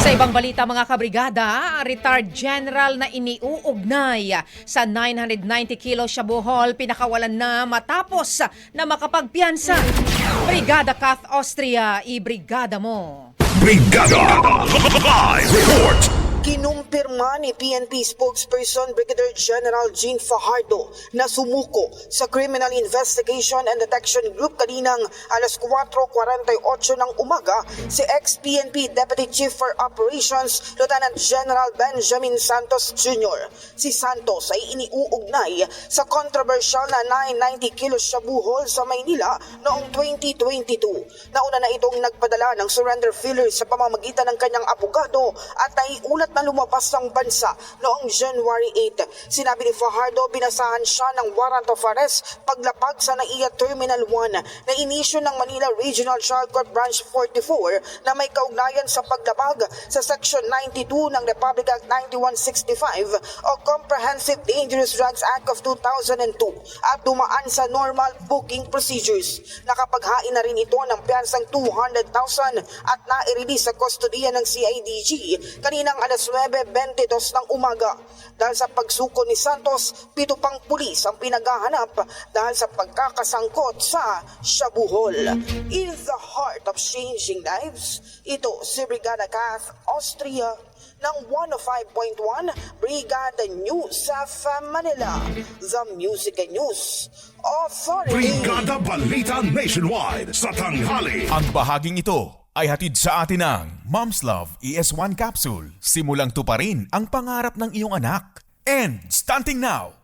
Sa ibang balita mga kabrigada, ang retired general na iniuugnay sa 990 kilo Shabuhol pinakawalan na matapos na makapagpiyansa. Brigada Kath Austria, i-brigada mo. Brigada Live Report. Kinumpirma ni PNP spokesperson Brigadier General Jean Fajardo na sumuko sa Criminal Investigation and Detection Group kaninang alas 4:48 ng umaga si ex-PNP Deputy Chief for Operations Lieutenant General Benjamin Santos Jr. Si Santos ay iniuugnay sa controversial na 990 kilos Shabuhol sa Maynila noong 2022. Nauna na itong nagpadala ng surrender fillers sa pamamagitan ng kanyang abogado at naiulat na lumabas ng bansa noong January 8. Sinabi ni Fajardo binasahan siya ng warrant of arrest paglapag sa NAIA Terminal 1 na inisyu ng Manila Regional Child Court Branch 44 na may kaugnayan sa paglabag sa Section 92 ng Republic Act 9165 o Comprehensive Dangerous Drugs Act of 2002 at dumaan sa normal booking procedures. Nakapaghain na rin ito ng piyansang 200,000 at nai-release sa kustodiya ng CIDG kaninang alas 9:22 ng umaga. Dahil sa pagsuko ni Santos, 7 pang pulis ang pinaghahanap dahil sa pagkakasangkot sa Shabuhol. In the heart of changing lives, ito si Brigada Kath Austria ng 105.1 Brigada News sa Manila, the Music and News Authority. Brigada Balita Nationwide sa tanghali. Ang bahaging ito ay hatid sa atin ng Mom's Love ES1 Capsule. Simulang tuparin ang pangarap ng iyong anak. And starting now,